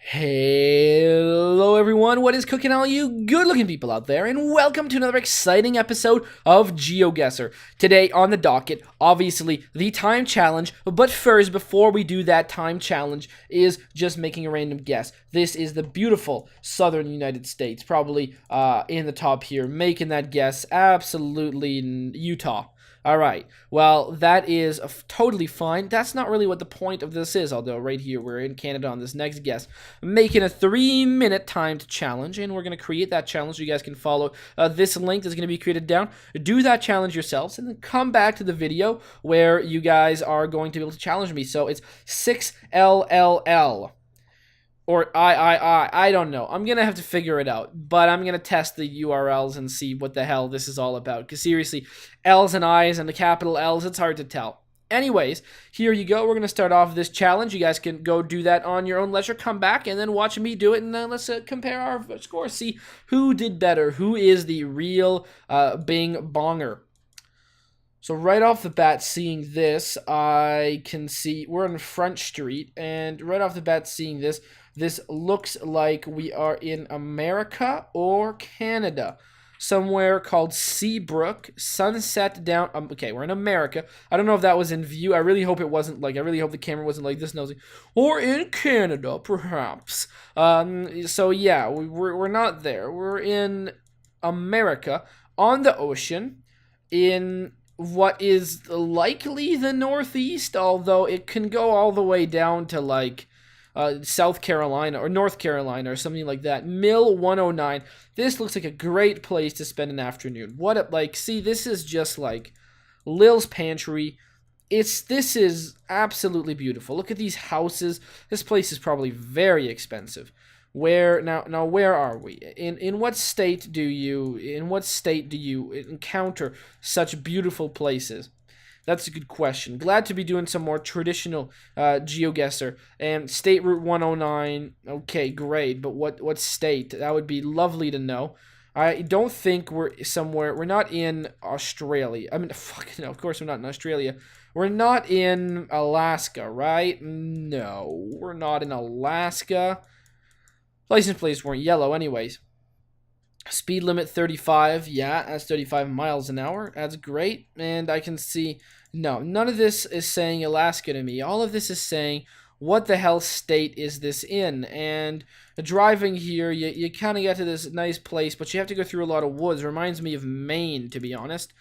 Hello everyone, what is cooking all you good looking people out there, and welcome to another exciting episode of GeoGuessr. Today on the docket, obviously the time challenge, but first, before we do that time challenge, is just making a random guess. This is the beautiful southern United States, probably in the top here, making that guess, absolutely Utah. Alright, well, that is totally fine. That's not really what the point of this is, although right here we're in Canada on this next guess. Making a 3-minute timed challenge, and we're going to create that challenge. You guys can follow this link that's going to be created down. Do that challenge yourselves, and then come back to the video where you guys are going to be able to challenge me. So it's 6LLL. Or I don't know. I'm going to have to figure it out. But I'm going to test the URLs and see what the hell this is all about. Because seriously, L's and I's and the capital L's, it's hard to tell. Anyways, here you go. We're going to start off this challenge. You guys can go do that on your own leisure. Come back and then watch me do it. And then let's compare our scores. See who did better. Who is the real Bing Bonger. So right off the bat, seeing this, I can see we're on Front Street. And right off the bat, seeing this, this looks like we are in America or Canada. Somewhere called Seabrook, sunset down. Okay, we're in America. I don't know if that was in view. I really hope it wasn't like. I really hope the camera wasn't like this nosy. Or in Canada, perhaps. So yeah, we're not there. We're in America on the ocean, in what is likely the Northeast, although it can go all the way down to like South Carolina or North Carolina or something like that. Mill 109. This looks like a great place to spend an afternoon. What a, like, see, this is just like Lil's Pantry. This is absolutely beautiful. Look at these houses. This place is probably very expensive. Where now where are we? In what state do you encounter such beautiful places? That's a good question. Glad to be doing some more traditional GeoGuessr. And State Route 109, okay, great. But what state? That would be lovely to know. I don't think we're not in Australia. I mean, fuck, no, of course we're not in Australia. We're not in Alaska, right? No, we're not in Alaska. License plates weren't yellow anyways. Speed limit 35, yeah, that's 35 miles an hour. That's great. And I can see, no, none of this is saying Alaska to me. All of this is saying, what the hell state is this in? And driving here, you kind of get to this nice place, but you have to go through a lot of woods. Reminds me of Maine, to be honest.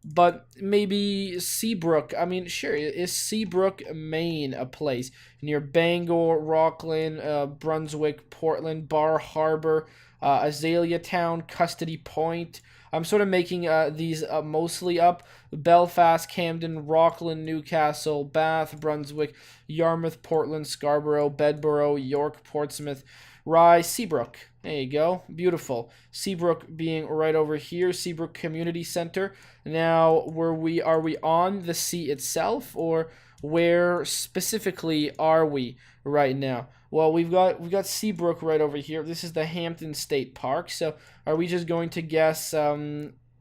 But maybe Seabrook. I mean, sure, is Seabrook, Maine a place? Near Bangor, Rockland, Brunswick, Portland, Bar Harbor, Azalea Town, Custody Point. I'm sort of making these mostly up. Belfast, Camden, Rockland, Newcastle, Bath, Brunswick, Yarmouth, Portland, Scarborough, Bedborough, York, Portsmouth, Rye, Seabrook. There you go. Beautiful. Seabrook being right over here. Seabrook Community Center. Now, are we on the sea itself, or where specifically are we right now? Well, we've got Seabrook right over here. This is the Hampton State Park. So, are we just going to guess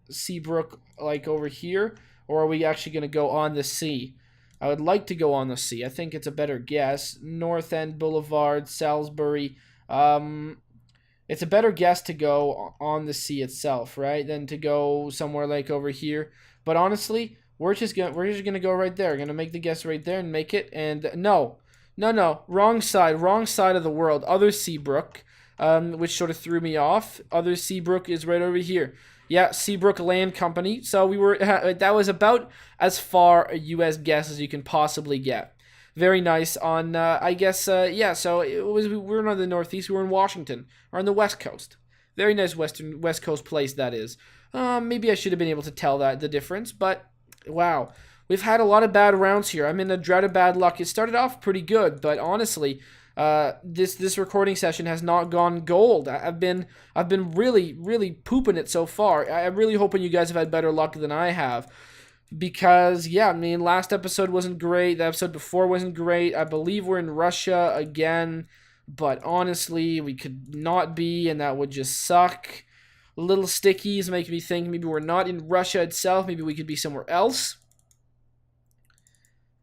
Seabrook like over here, or are we actually going to go on the sea? I would like to go on the sea. I think it's a better guess. North End Boulevard, Salisbury. It's a better guess to go on the sea itself, right, than to go somewhere like over here. But honestly, we're just gonna go right there. We're gonna make the guess right there and make it. And no, wrong side of the world. Other Seabrook, which sort of threw me off. Other Seabrook is right over here. Yeah, Seabrook Land Company. So we were that was about as far a U.S. guess as you can possibly get. Very nice on, I guess, yeah, so we were not in the Northeast, we were in Washington, or on the West Coast. Very nice West Coast place, that is. Maybe I should have been able to tell the difference, but, wow. We've had a lot of bad rounds here. I'm in a drought of bad luck. It started off pretty good, but honestly, this recording session has not gone gold. I've been really, really pooping it so far. I'm really hoping you guys have had better luck than I have. Because, yeah, I mean, last episode wasn't great. The episode before wasn't great. I believe we're in Russia again. But honestly, we could not be, and that would just suck. Little stickies make me think maybe we're not in Russia itself. Maybe we could be somewhere else.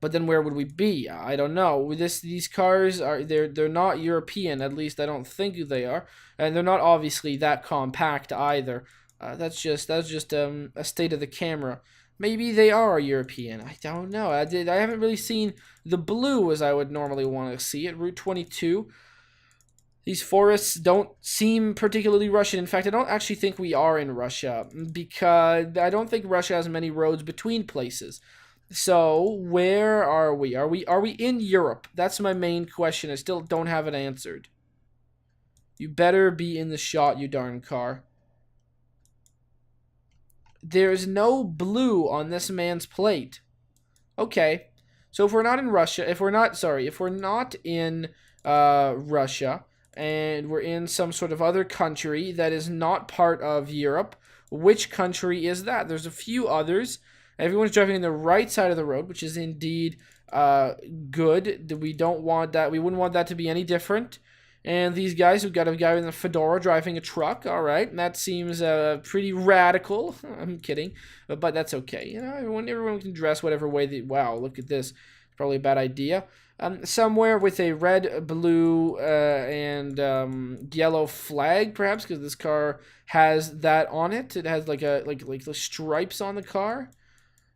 But then where would we be? I don't know. These cars are they're not European. At least I don't think they are, and they're not obviously that compact either. That's just a state of the camera. Maybe they are European. I don't know. I haven't really seen the blue as I would normally want to see it. Route 22. These forests don't seem particularly Russian. In fact, I don't actually think we are in Russia because I don't think Russia has many roads between places. So, where are we? Are we in Europe? That's my main question. I still don't have it answered. You better be in the shot, you darn car. There's no blue on this man's plate. Okay. So if we're not in Russia, if we're not in Russia, and we're in some sort of other country that is not part of Europe, which country is that? There's a few others. Everyone's driving on the right side of the road, which is indeed good. We don't want that. We wouldn't want that to be any different. And these guys, we've got a guy in a fedora driving a truck. All right, that seems pretty radical. I'm kidding, but that's okay. You know, everyone can dress whatever way they. Wow, look at this. Probably a bad idea. Somewhere with a red, blue, and yellow flag, perhaps, because this car has that on it. It has like the stripes on the car.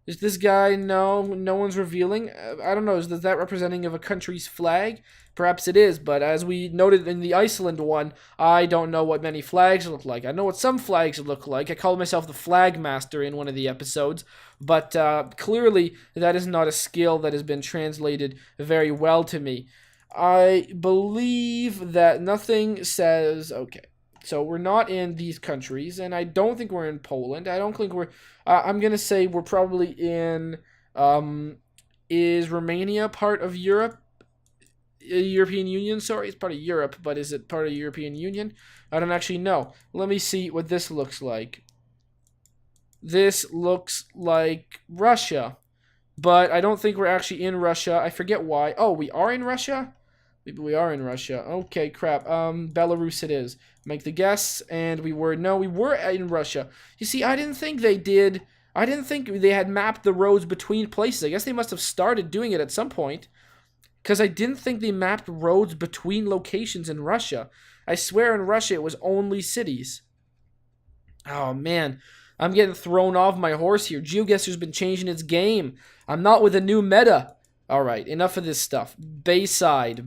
Is this guy? No one's revealing. I don't know. Is that representing of a country's flag? Perhaps it is, but as we noted in the Iceland one, I don't know what many flags look like. I know what some flags look like. I called myself the flag master in one of the episodes, but clearly that is not a skill that has been translated very well to me. I believe that nothing says... Okay, so we're not in these countries, and I don't think we're in Poland. I don't think we're... I'm going to say we're probably in... is Romania part of Europe? European Union, sorry, it's part of Europe, but is it part of the European Union? I don't actually know. Let me see what this looks like. This looks like Russia, but I don't think we're actually in Russia. I forget why. Oh, we are in Russia? Maybe we are in Russia. Okay, crap. Belarus it is. Make the guess, and we were in Russia. You see, I didn't think they did. I didn't think they had mapped the roads between places. I guess they must have started doing it at some point. Because I didn't think they mapped roads between locations in Russia. I swear in Russia it was only cities. Oh, man. I'm getting thrown off my horse here. GeoGuessr's been changing its game. I'm not with a new meta. Alright, enough of this stuff. Bayside,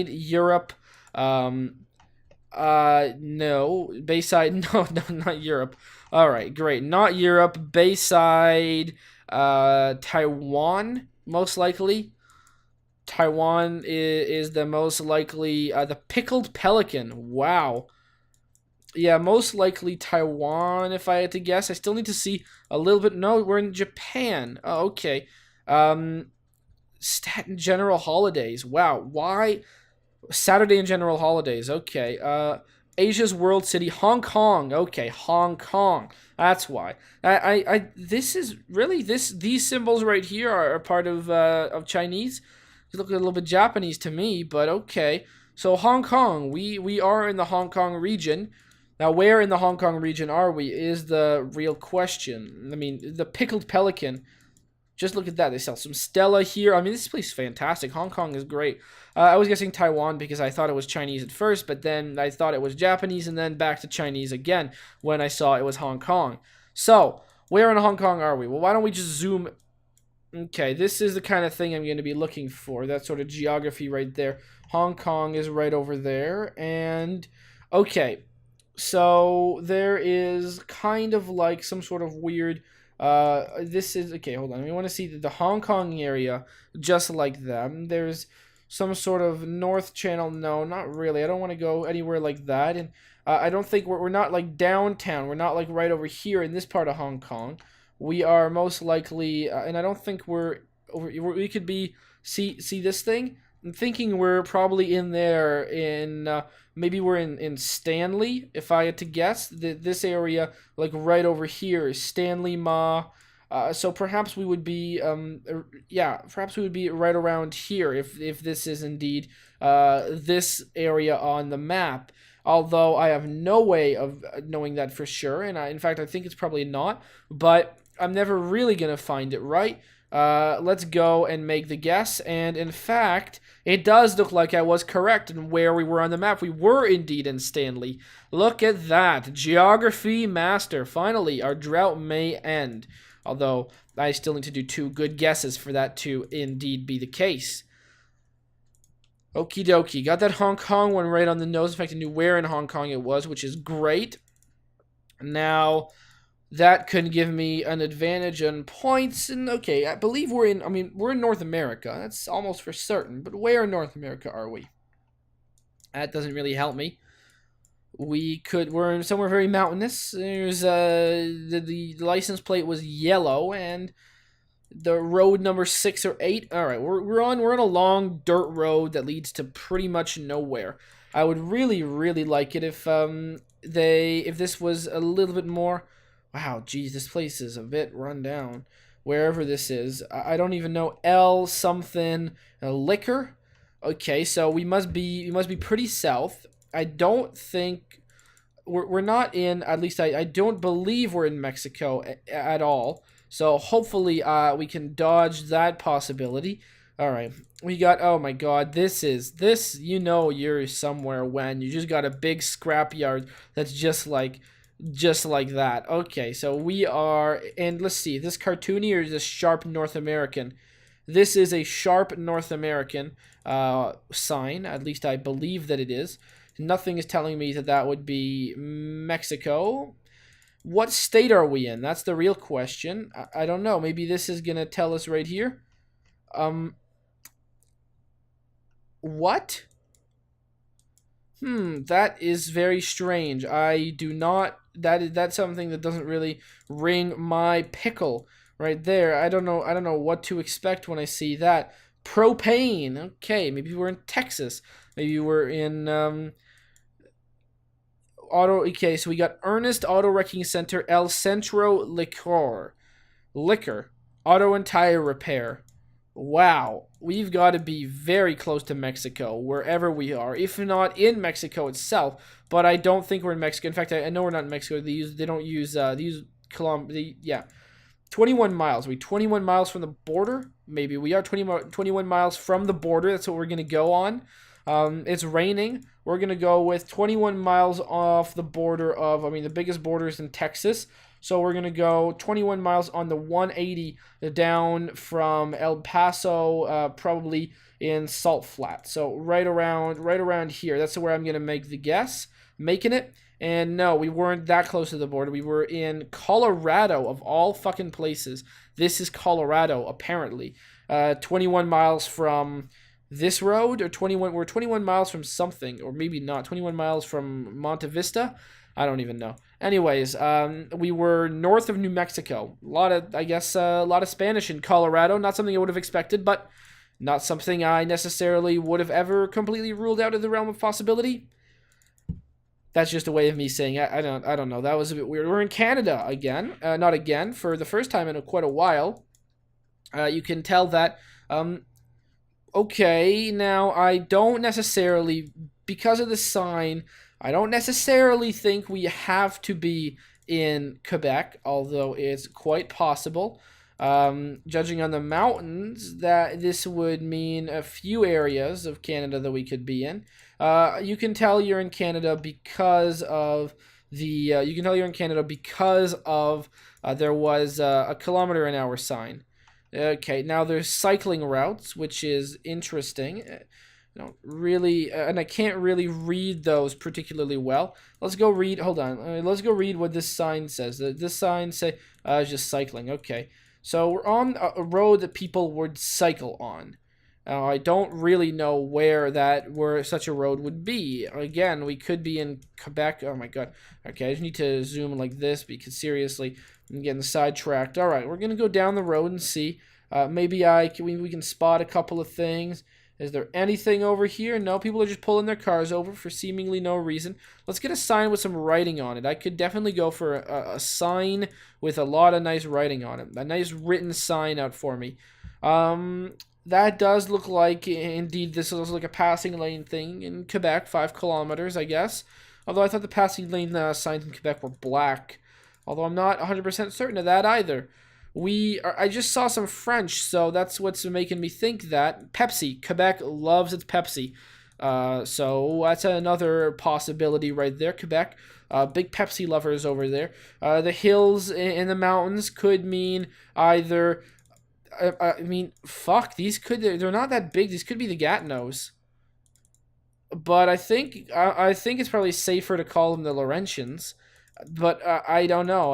Europe. No. Bayside, no, not Europe. Alright, great. Not Europe. Bayside, Taiwan, most likely. Taiwan is the most likely. The Pickled Pelican. Wow. Yeah, most likely Taiwan, if I had to guess. I still need to see a little bit. No, we're in Japan. Oh, okay. Staten General Holidays. Wow. Why? Saturday and General Holidays. Okay. Asia's World City. Hong Kong. Okay, Hong Kong. That's why. This is really these symbols right here are part of Chinese. Look a little bit Japanese to me, but okay. So Hong Kong, we are in the Hong Kong region. Now, where in the Hong Kong region are we is the real question. I mean, the Pickled Pelican. Just look at that. They sell some Stella here. I mean, this place is fantastic. Hong Kong is great. I was guessing Taiwan because I thought it was Chinese at first, but then I thought it was Japanese, and then back to Chinese again when I saw it was Hong Kong. So, where in Hong Kong are we? Well, why don't we just zoom... Okay, this is the kind of thing I'm going to be looking for. That sort of geography right there. Hong Kong is right over there. And, okay. So, there is kind of like some sort of weird... this is... Okay, hold on. We want to see the Hong Kong area just like them. There's some sort of North Channel. No, not really. I don't want to go anywhere like that. And I don't think... We're not like downtown. We're not like right over here in this part of Hong Kong. We are most likely, and I don't think we're over. We could be see this thing. I'm thinking we're probably in there. Maybe we're in Stanley. If I had to guess, this area like right over here is Stanley Ma. So perhaps we would be perhaps we would be right around here if this is indeed this area on the map. Although I have no way of knowing that for sure, and in fact I think it's probably not. But I'm never really going to find it, right? Let's go and make the guess. And in fact, it does look like I was correct in where we were on the map. We were indeed in Stanley. Look at that. Geography master. Finally, our drought may end. Although, I still need to do 2 good guesses for that to indeed be the case. Okie dokie. Got that Hong Kong one right on the nose. In fact, I knew where in Hong Kong it was, which is great. Now, that could give me an advantage on points. And okay, I believe we're in North America. That's almost for certain. But where in North America are we? That doesn't really help me. We're in somewhere very mountainous. There's the license plate was yellow, and the road number 6 or 8. All right, we're on a long dirt road that leads to pretty much nowhere. I would really like it if this was a little bit more. Wow, geez, this place is a bit run down. Wherever this is, I don't even know. L something liquor. Okay, so we must be pretty south. I don't think we're not in. At least I don't believe we're in Mexico at all. So hopefully we can dodge that possibility. All right, we got. Oh my God, this. You know, you're somewhere when you just got a big scrapyard that's just like that. Okay, so we are, and let's see, this cartoony or is this sharp North American? This is a sharp North American sign. At least I believe that it is. Nothing is telling me that would be Mexico. What state are we in? That's the real question. I don't know. Maybe this is gonna tell us right here. What? That is very strange. I do not. That's something that doesn't really ring my pickle right there. I don't know what to expect when I see that. Propane. Okay, maybe we're in Texas. Maybe we're in auto. Okay, so we got Ernest Auto Wrecking Center, El Centro Liquor, auto and tire repair. Wow, we've got to be very close to Mexico, wherever we are, if not in Mexico itself. But I don't think we're in Mexico. In fact, I know we're not in Mexico. They don't use 21 miles. Are we 21 miles from the border? Maybe we are 21 miles from the border. That's what we're gonna go on. It's raining. We're gonna go with 21 miles off the border of. The biggest border is in Texas. So we're going to go 21 miles on the 180 down from El Paso, probably in Salt Flat. So right around here. That's where I'm going to make the guess. Making it. And no, we weren't that close to the border. We were in Colorado, of all fucking places. This is Colorado, apparently. 21 miles from this road, or 21. We're 21 miles from something, or maybe not. 21 miles from Monte Vista. I don't even know. Anyways, we were north of New Mexico. A lot of Spanish in Colorado. Not something I would have expected, but not something I necessarily would have ever completely ruled out of the realm of possibility. That's just a way of me saying I don't know. That was a bit weird. We're in Canada again. Not again, for the first time in quite a while. You can tell that. Okay, now I don't necessarily, because of the sign, I don't necessarily think we have to be in Quebec, although it's quite possible. Judging on the mountains, that this would mean a few areas of Canada that we could be in. You can tell you're in Canada because of the. You can tell you're in Canada because of there was a kilometer-an-hour sign. Okay, now there's cycling routes, which is interesting. Really, and I can't really read those particularly well. Let's go read. Hold on. Let's go read what this sign says. This sign say just cycling. Okay, so we're on a road that people would cycle on. I don't really know where such a road would be. Again, we could be in Quebec. Oh my God. Okay, I just need to zoom like this because seriously, I'm getting sidetracked. All right, we're gonna go down the road and see. Maybe we can spot a couple of things. Is there anything over here? No, people are just pulling their cars over for seemingly no reason. Let's get a sign with some writing on it. I could definitely go for a sign with a lot of nice writing on it. A nice written sign out for me. That does look like, indeed, this looks like a passing lane thing in Quebec, 5 kilometers, I guess. Although I thought the passing lane signs in Quebec were black. Although I'm not 100% certain of that either. I just saw some French, so that's what's making me think that. Pepsi. Quebec loves its Pepsi. So that's another possibility right there. Quebec. Big Pepsi lovers over there. The hills in the mountains could mean either... I mean, fuck, they're not that big. These could be the Gatineaus. But I think it's probably safer to call them the Laurentians. But I don't know.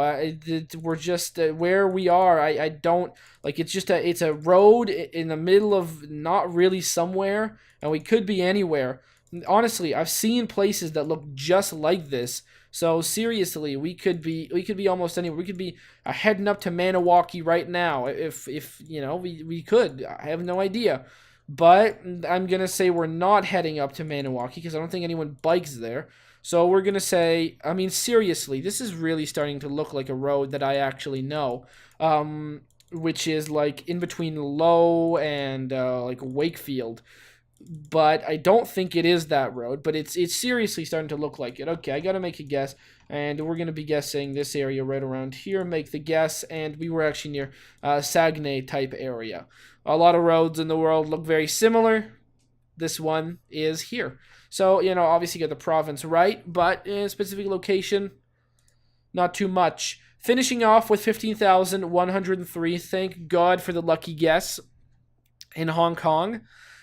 We're just where we are. I don't like. It's a road in the middle of not really somewhere, and we could be anywhere. Honestly, I've seen places that look just like this. So seriously, we could be almost anywhere. We could be heading up to Maniwaki right now if we could. I have no idea. But I'm going to say we're not heading up to Maniwaki because I don't think anyone bikes there. So we're going to say, I mean, seriously, this is really starting to look like a road that I actually know, which is like in between Low and like Wakefield. But I don't think it is that road, but it's seriously starting to look like it. Okay, I got to make a guess, and we're going to be guessing this area right around here. Make the guess, and we were actually near Saguenay type area. A lot of roads in the world look very similar. This one is here. So, obviously you got the province right, but in a specific location, not too much. Finishing off with 15,103. Thank God for the lucky guess in Hong Kong.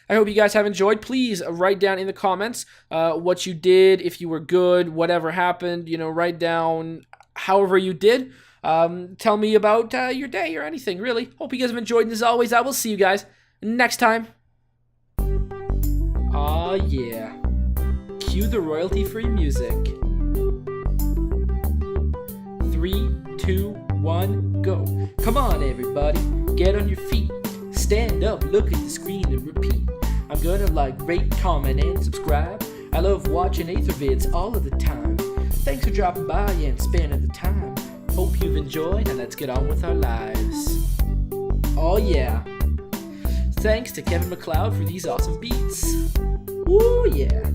I hope you guys have enjoyed. Please write down in the comments what you did, if you were good, whatever happened. Write down however you did. Tell me about your day or anything, really. Hope you guys have enjoyed. And as always, I will see you guys next time. Aw, yeah. Cue the royalty-free music. 3, 2, 1, go. Come on, everybody. Get on your feet. Stand up, look at the screen, and repeat. I'm gonna like, rate, comment, and subscribe. I love watching Ather vids all of the time. Thanks for dropping by and spending the time. Hope you've enjoyed, and let's get on with our lives. Oh yeah. Thanks to Kevin MacLeod for these awesome beats. Woo yeah.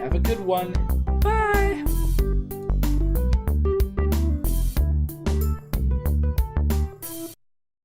Have a good one. Bye.